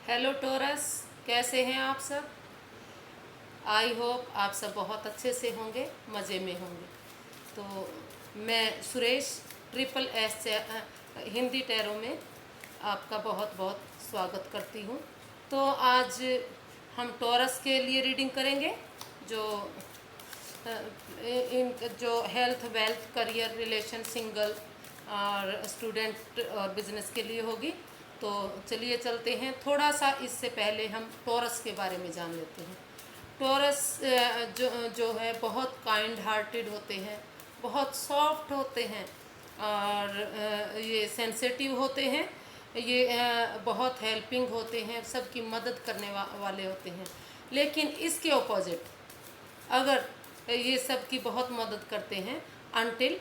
Hello torus, कैसे हैं आप सब। आई होप आप सब बहुत अच्छे से होंगे, मज़े में होंगे। तो मैं Suresh triple S Hindi tarot में आपका बहुत बहुत स्वागत करती हूँ। तो आज हम टोरस के लिए रीडिंग करेंगे जो इन जो health wealth career relation single और स्टूडेंट और बिजनेस के लिए होगी। तो चलिए चलते हैं। थोड़ा सा इससे पहले हम टॉरस के बारे में जान लेते हैं। टॉरस जो जो है बहुत काइंड हार्टेड होते हैं, बहुत सॉफ्ट होते हैं और ये सेंसिटिव होते हैं। ये बहुत हेल्पिंग होते हैं, सबकी मदद करने वाले होते हैं। लेकिन इसके ऑपोजिट, अगर ये सब की बहुत मदद करते हैं अनटिल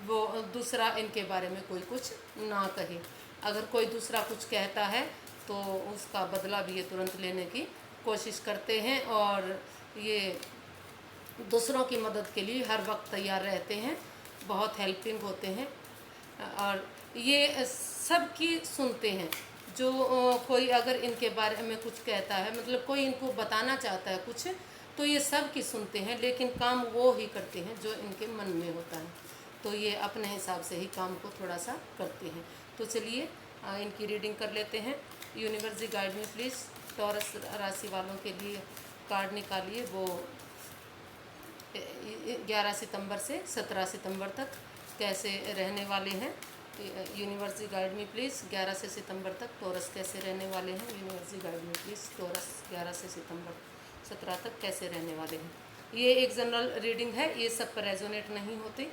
वो दूसरा इनके बारे में कोई कुछ ना कहे। अगर कोई दूसरा कुछ कहता है तो उसका बदला भी ये तुरंत लेने की कोशिश करते हैं और ये दूसरों की मदद के लिए हर वक्त तैयार रहते हैं, बहुत हेल्पिंग होते हैं और ये सबकी सुनते हैं। जो कोई अगर इनके बारे में कुछ कहता है, मतलब कोई इनको बताना चाहता है कुछ, तो ये सब की सुनते हैं, लेकिन काम वो ही करते हैं जो इनके मन में होता है। तो ये अपने हिसाब से ही काम को थोड़ा सा करते हैं। तो चलिए इनकी रीडिंग कर लेते हैं। यूनिवर्स जी गाइड में प्लीज़। टॉरस राशि वालों के लिए कार्ड निकालिए, वो 11 सितंबर से 17 सितंबर तक कैसे रहने वाले हैं। यूनिवर्स जी गाइड में प्लीज़। 11 से सितंबर तक टॉरस कैसे रहने वाले हैं। यूनिवर्स जी गाइड में प्लीज़। टॉरस 11 से सितंबर 17 तक कैसे रहने वाले हैं। ये एक जनरल रीडिंग है, ये सब पर रेजोनेट नहीं होती,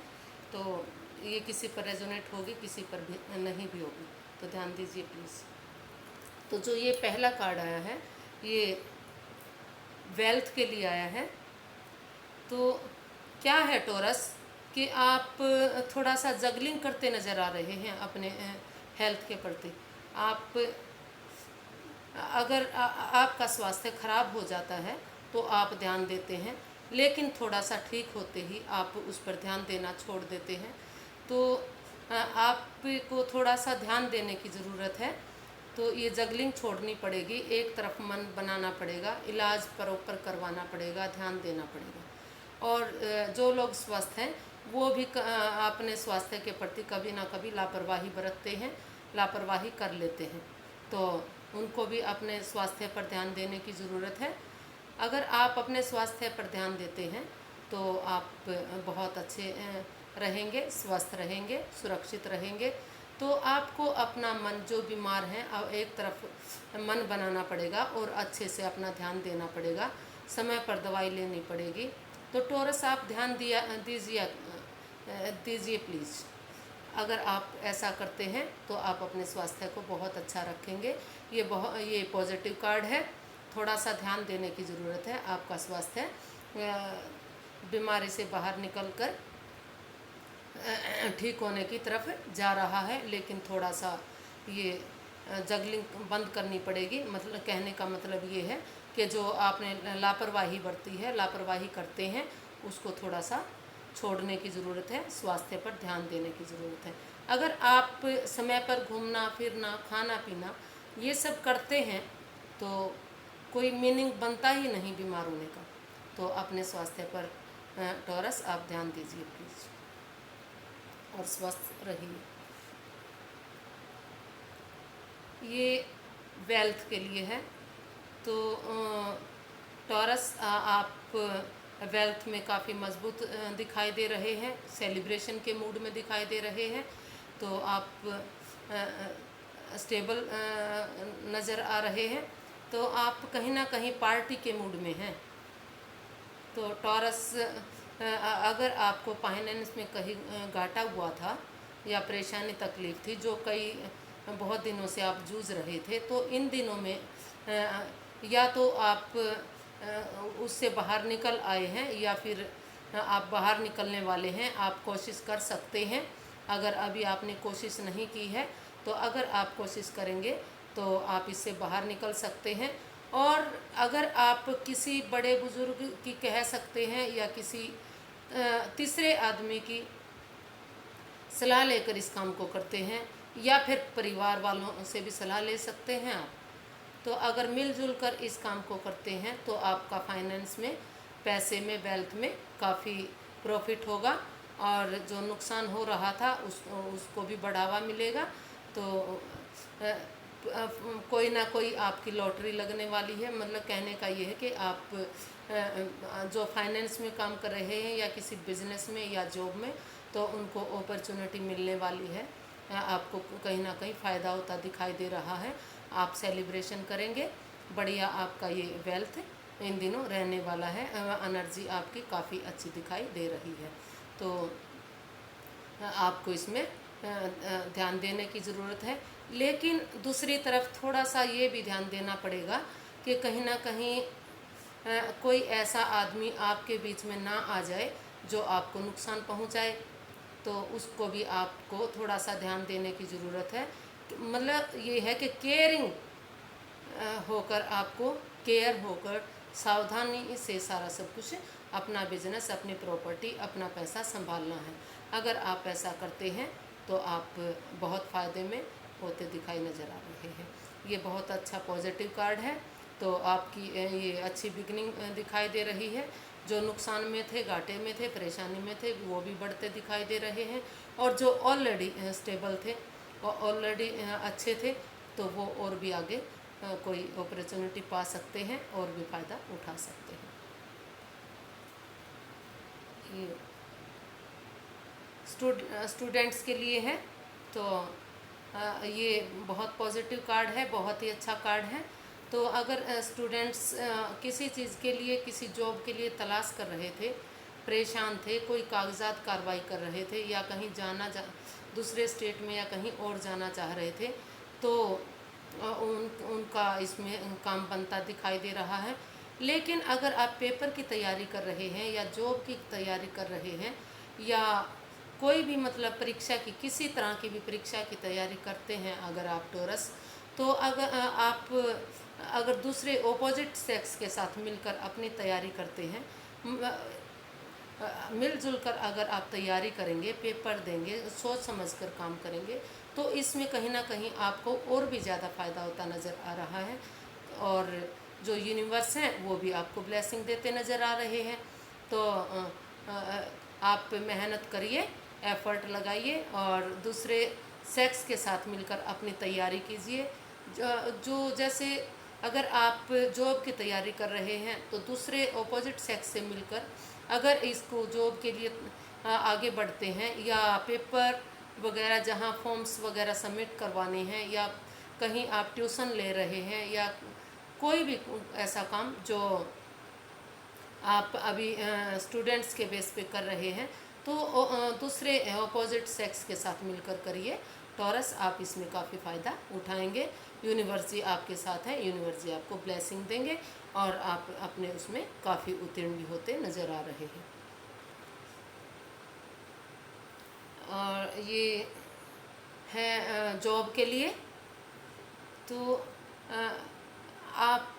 तो ये किसी पर रेजोनेट होगी, किसी पर भी नहीं भी होगी, तो ध्यान दीजिए प्लीज़। तो जो ये पहला कार्ड आया है, ये वेल्थ के लिए आया है। तो क्या है टॉरस कि आप थोड़ा सा जगलिंग करते नज़र आ रहे हैं अपने हेल्थ के प्रति। आप अगर आपका स्वास्थ्य खराब हो जाता है तो आप ध्यान देते हैं, लेकिन थोड़ा सा ठीक होते ही आप उस पर ध्यान देना छोड़ देते हैं। तो आपको थोड़ा सा ध्यान देने की ज़रूरत है। तो ये जगलिंग छोड़नी पड़ेगी, एक तरफ मन बनाना पड़ेगा, इलाज प्रॉपर करवाना पड़ेगा, ध्यान देना पड़ेगा। और जो लोग स्वस्थ हैं वो भी अपने स्वास्थ्य के प्रति कभी ना कभी लापरवाही बरतते हैं, लापरवाही कर लेते हैं। तो उनको भी अपने स्वास्थ्य पर ध्यान देने की ज़रूरत है। अगर आप अपने स्वास्थ्य पर ध्यान देते हैं तो आप बहुत अच्छे रहेंगे, स्वस्थ रहेंगे, सुरक्षित रहेंगे। तो आपको अपना मन जो बीमार है, एक तरफ मन बनाना पड़ेगा और अच्छे से अपना ध्यान देना पड़ेगा, समय पर दवाई लेनी पड़ेगी। तो टॉरस आप ध्यान दीजिए प्लीज़। अगर आप ऐसा करते हैं तो आप अपने स्वास्थ्य को बहुत अच्छा रखेंगे। ये पॉजिटिव कार्ड है। थोड़ा सा ध्यान देने की ज़रूरत है। आपका स्वास्थ्य बीमारी से बाहर निकलकर ठीक होने की तरफ जा रहा है, लेकिन थोड़ा सा ये जगलिंग बंद करनी पड़ेगी। मतलब कहने का मतलब ये है कि जो आपने लापरवाही बरती है, लापरवाही करते हैं, उसको थोड़ा सा छोड़ने की ज़रूरत है, स्वास्थ्य पर ध्यान देने की ज़रूरत है। अगर आप समय पर घूमना फिरना खाना पीना ये सब करते हैं तो कोई मीनिंग बनता ही नहीं बीमार होने का। तो अपने स्वास्थ्य पर टॉरस आप ध्यान दीजिए प्लीज़ और स्वस्थ रहिए। ये वेल्थ के लिए है। तो टॉरस आप वेल्थ में काफ़ी मजबूत दिखाई दे रहे हैं, सेलिब्रेशन के मूड में दिखाई दे रहे हैं। तो आप स्टेबल नज़र आ रहे हैं। तो आप कहीं ना कहीं पार्टी के मूड में हैं। तो टॉरस अगर आपको फाइनेंस में कहीं घाटा हुआ था या परेशानी तकलीफ थी जो कई बहुत दिनों से आप जूझ रहे थे, तो इन दिनों में या तो आप उससे बाहर निकल आए हैं या फिर आप बाहर निकलने वाले हैं। आप कोशिश कर सकते हैं। अगर अभी आपने कोशिश नहीं की है तो अगर आप कोशिश करेंगे तो आप इससे बाहर निकल सकते हैं। और अगर आप किसी बड़े बुजुर्ग की कह सकते हैं या किसी तीसरे आदमी की सलाह लेकर इस काम को करते हैं, या फिर परिवार वालों से भी सलाह ले सकते हैं आप। तो अगर मिलजुल कर इस काम को करते हैं तो आपका फाइनेंस में, पैसे में, वेल्थ में काफ़ी प्रॉफिट होगा, और जो नुकसान हो रहा था उसको भी बढ़ावा मिलेगा। तो कोई ना कोई आपकी लॉटरी लगने वाली है। मतलब कहने का ये है कि आप जो फाइनेंस में काम कर रहे हैं या किसी बिजनेस में या जॉब में, तो उनको अपॉर्चुनिटी मिलने वाली है। आपको कहीं ना कहीं फ़ायदा होता दिखाई दे रहा है। आप सेलिब्रेशन करेंगे, बढ़िया आपका ये वेल्थ इन दिनों रहने वाला है। एनर्जी आपकी काफ़ी अच्छी दिखाई दे रही है। तो आपको इसमें ध्यान देने की ज़रूरत है। लेकिन दूसरी तरफ थोड़ा सा ये भी ध्यान देना पड़ेगा कि कहीं ना कहीं कोई ऐसा आदमी आपके बीच में ना आ जाए जो आपको नुकसान पहुंचाए, तो उसको भी आपको थोड़ा सा ध्यान देने की ज़रूरत है। मतलब ये है कि केयरिंग होकर, आपको केयर होकर सावधानी से सारा सब कुछ, अपना बिजनेस, अपनी प्रॉपर्टी, अपना पैसा संभालना है। अगर आप ऐसा करते हैं तो आप बहुत फ़ायदे में होते दिखाई नज़र आ रहे हैं। ये बहुत अच्छा पॉजिटिव कार्ड है। तो आपकी ये अच्छी बिगनिंग दिखाई दे रही है। जो नुकसान में थे, घाटे में थे, परेशानी में थे, वो भी बढ़ते दिखाई दे रहे हैं। और जो ऑलरेडी स्टेबल थे, वो ऑलरेडी अच्छे थे, तो वो और भी आगे कोई अपॉर्चुनिटी पा सकते हैं और भी फ़ायदा उठा सकते हैं। ये स्टूडेंट्स के लिए है। तो ये बहुत पॉजिटिव कार्ड है, बहुत ही अच्छा कार्ड है। तो अगर स्टूडेंट्स किसी चीज़ के लिए, किसी जॉब के लिए तलाश कर रहे थे, परेशान थे, कोई कागजात कार्रवाई कर रहे थे, या कहीं दूसरे स्टेट में या कहीं और जाना चाह रहे थे, तो उनका इसमें काम बनता दिखाई दे रहा है। लेकिन अगर आप पेपर की तैयारी कर रहे हैं या जॉब की तैयारी कर रहे हैं, या कोई भी मतलब परीक्षा की, किसी तरह की भी परीक्षा की तैयारी करते हैं अगर आप टॉरस, तो अगर आप अगर दूसरे ऑपोजिट सेक्स के साथ मिलकर अपनी तैयारी करते हैं, मिलजुल कर अगर आप तैयारी करेंगे, पेपर देंगे, सोच समझ कर काम करेंगे, तो इसमें कहीं ना कहीं आपको और भी ज़्यादा फ़ायदा होता नज़र आ रहा है। और जो यूनिवर्स हैं वो भी आपको ब्लेसिंग देते नज़र आ रहे हैं। तो आप मेहनत करिए, एफर्ट लगाइए, और दूसरे सेक्स के साथ मिलकर अपनी तैयारी कीजिए। जो जैसे अगर आप जॉब की तैयारी कर रहे हैं, तो दूसरे ऑपोजिट सेक्स से मिलकर अगर इसको जॉब के लिए आगे बढ़ते हैं, या पेपर वगैरह जहां फॉर्म्स वगैरह सबमिट करवाने हैं, या कहीं आप ट्यूशन ले रहे हैं, या कोई भी ऐसा काम जो आप अभी स्टूडेंट्स के बेस पे कर रहे हैं, तो दूसरे ऑपोजिट सेक्स के साथ मिलकर करिए टॉरस। आप इसमें काफ़ी फ़ायदा उठाएंगे। यूनिवर्स जी आपके साथ है, यूनिवर्स जी आपको ब्लेसिंग देंगे, और आप अपने उसमें काफ़ी उत्तीर्ण भी होते नज़र आ रहे हैं। और ये है जॉब के लिए। तो आप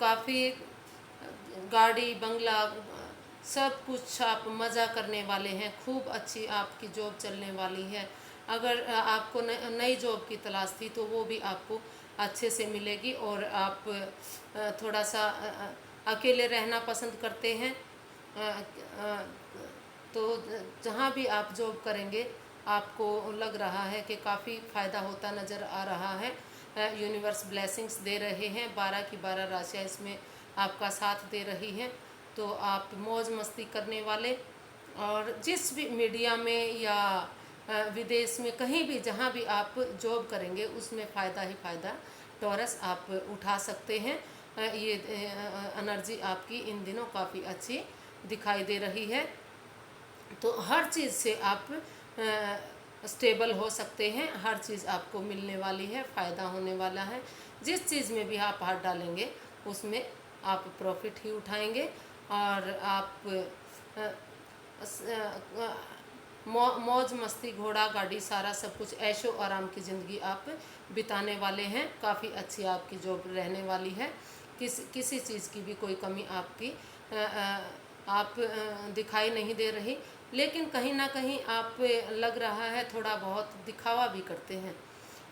काफ़ी गाड़ी, बंगला, सब कुछ आप मज़ा करने वाले हैं। खूब अच्छी आपकी जॉब चलने वाली है। अगर आपको नई जॉब की तलाश थी, तो वो भी आपको अच्छे से मिलेगी। और आप थोड़ा सा अकेले रहना पसंद करते हैं, तो जहाँ भी आप जॉब करेंगे, आपको लग रहा है कि काफ़ी फ़ायदा होता नज़र आ रहा है। यूनिवर्स ब्लेसिंग्स दे रहे हैं, 12 की 12 राशियाँ इसमें आपका साथ दे रही हैं। तो आप मौज मस्ती करने वाले, और जिस भी मीडिया में या विदेश में, कहीं भी जहाँ भी आप जॉब करेंगे, उसमें फ़ायदा ही फ़ायदा टॉरस आप उठा सकते हैं। ये एनर्जी आपकी इन दिनों काफ़ी अच्छी दिखाई दे रही है। तो हर चीज़ से आप स्टेबल हो सकते हैं, हर चीज़ आपको मिलने वाली है, फ़ायदा होने वाला है। जिस चीज़ में भी आप हाथ डालेंगे, उसमें आप प्रॉफिट ही उठाएंगे। और आप मौज मस्ती, घोड़ा गाड़ी, सारा सब कुछ, ऐशो आराम की ज़िंदगी आप बिताने वाले हैं। काफ़ी अच्छी आपकी जॉब रहने वाली है। किसी चीज़ की भी कोई कमी आपकी आप दिखाई नहीं दे रही। लेकिन कहीं ना कहीं आप लग रहा है थोड़ा बहुत दिखावा भी करते हैं,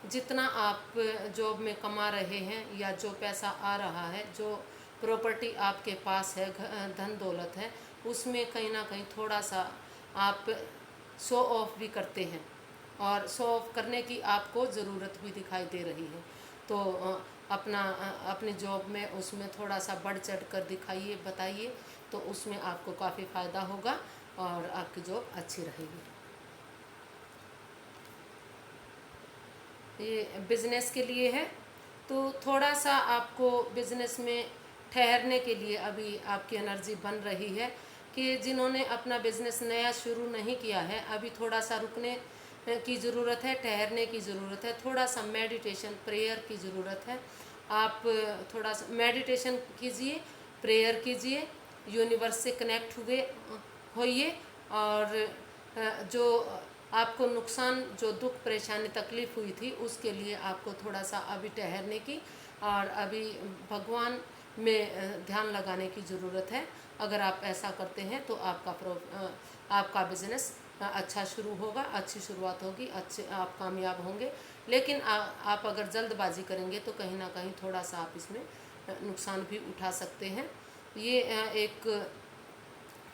जितना आप जॉब में कमा रहे हैं या जो पैसा आ रहा है, जो प्रॉपर्टी आपके पास है, धन दौलत है, उसमें कहीं ना कहीं थोड़ा सा आप शो ऑफ भी करते हैं और शो ऑफ करने की आपको ज़रूरत भी दिखाई दे रही है। तो अपनी जॉब में उसमें थोड़ा सा बढ़ चढ़ कर दिखाइए, बताइए, तो उसमें आपको काफ़ी फ़ायदा होगा और आपकी जॉब अच्छी रहेगी। ये बिज़नेस के लिए है, तो थोड़ा सा आपको बिज़नेस में ठहरने के लिए अभी आपकी एनर्जी बन रही है कि जिन्होंने अपना बिज़नेस नया शुरू नहीं किया है, अभी थोड़ा सा रुकने की ज़रूरत है, ठहरने की ज़रूरत है, थोड़ा सा मेडिटेशन प्रेयर की ज़रूरत है। आप थोड़ा सा मेडिटेशन कीजिए, प्रेयर कीजिए, यूनिवर्स से कनेक्ट होइए और जो आपको नुकसान, जो दुख परेशानी तकलीफ़ हुई थी, उसके लिए आपको थोड़ा सा अभी ठहरने की और अभी भगवान में ध्यान लगाने की ज़रूरत है। अगर आप ऐसा करते हैं तो आपका बिज़नेस अच्छा शुरू होगा, अच्छी शुरुआत होगी, अच्छे आप कामयाब होंगे। लेकिन आप अगर जल्दबाजी करेंगे तो कहीं ना कहीं थोड़ा सा आप इसमें नुकसान भी उठा सकते हैं। ये एक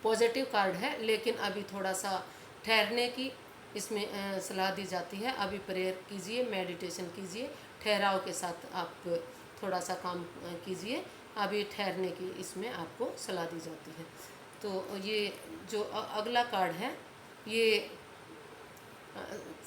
पॉजिटिव कार्ड है, लेकिन अभी थोड़ा सा ठहरने की इसमें सलाह दी जाती है। अभी प्रेयर कीजिए, मेडिटेशन कीजिए, ठहराव के साथ आप थोड़ा सा काम कीजिए। अभी ठहरने की इसमें आपको सलाह दी जाती है। तो ये जो अगला कार्ड है, ये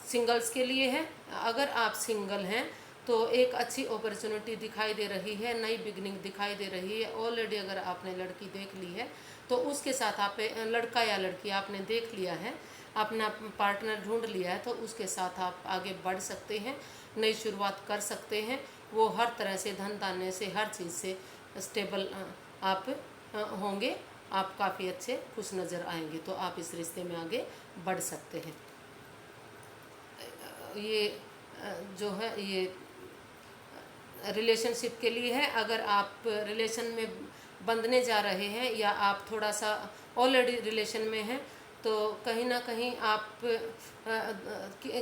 सिंगल्स के लिए है। अगर आप सिंगल हैं तो एक अच्छी अपॉर्चुनिटी दिखाई दे रही है, नई बिगनिंग दिखाई दे रही है। ऑलरेडी अगर आपने लड़की देख ली है तो उसके साथ आप, लड़का या लड़की आपने देख लिया है, अपना पार्टनर ढूंढ लिया है, तो उसके साथ आप आगे बढ़ सकते हैं, नई शुरुआत कर सकते हैं। वो हर तरह से, धन धान्य से, हर चीज़ से स्टेबल आप होंगे, आप काफ़ी अच्छे खुश नज़र आएंगे, तो आप इस रिश्ते में आगे बढ़ सकते हैं। ये जो है ये रिलेशनशिप के लिए है। अगर आप रिलेशन में बंधने जा रहे हैं या आप थोड़ा सा ऑलरेडी रिलेशन में हैं, तो कहीं ना कहीं आप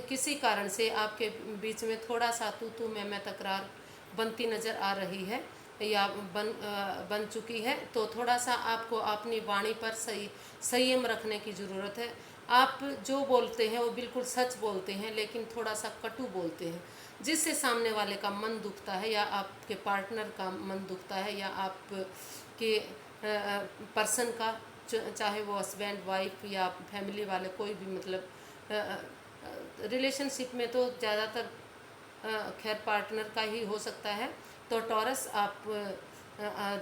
किसी कारण से आपके बीच में थोड़ा सा तू मैं तकरार बनती नज़र आ रही है या बन चुकी है। तो थोड़ा सा आपको अपनी वाणी पर संयम रखने की ज़रूरत है। आप जो बोलते हैं वो बिल्कुल सच बोलते हैं, लेकिन थोड़ा सा कटु बोलते हैं, जिससे सामने वाले का मन दुखता है या आपके पार्टनर का मन दुखता है या आपके पर्सन का, चाहे वो हस्बैंड वाइफ या फैमिली वाले, कोई भी, मतलब रिलेशनशिप में तो ज़्यादातर खैर पार्टनर का ही हो सकता है। तो टॉरस, आप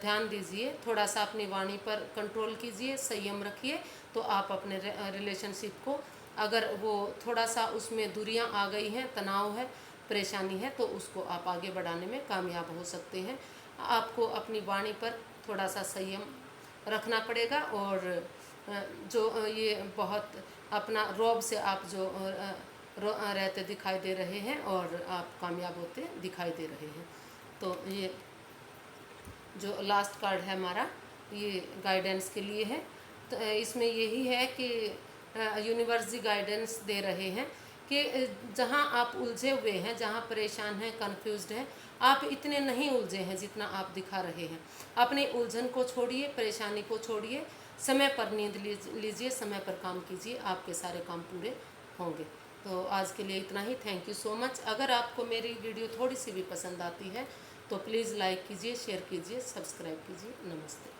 ध्यान दीजिए, थोड़ा सा अपनी वाणी पर कंट्रोल कीजिए, संयम रखिए, तो आप अपने रिलेशनशिप को, अगर वो थोड़ा सा उसमें दूरियां आ गई हैं, तनाव है, परेशानी है, तो उसको आप आगे बढ़ाने में कामयाब हो सकते हैं। आपको अपनी वाणी पर थोड़ा सा संयम रखना पड़ेगा और जो ये बहुत अपना रौब से आप जो रहते दिखाई दे रहे हैं और आप कामयाब होते दिखाई दे रहे हैं। तो ये जो लास्ट कार्ड है हमारा, ये गाइडेंस के लिए है। तो इसमें यही है कि यूनिवर्स जी गाइडेंस दे रहे हैं कि जहाँ आप उलझे हुए हैं, जहाँ परेशान हैं, कन्फ्यूज्ड हैं, आप इतने नहीं उलझे हैं जितना आप दिखा रहे हैं। अपनी उलझन को छोड़िए, परेशानी को छोड़िए, समय पर नींद लीजिए, समय पर काम कीजिए, आपके सारे काम पूरे होंगे। तो आज के लिए इतना ही। Thank you so much. अगर आपको मेरी वीडियो थोड़ी सी भी पसंद आती है तो प्लीज़ लाइक कीजिए, शेयर कीजिए, सब्सक्राइब कीजिए। नमस्ते।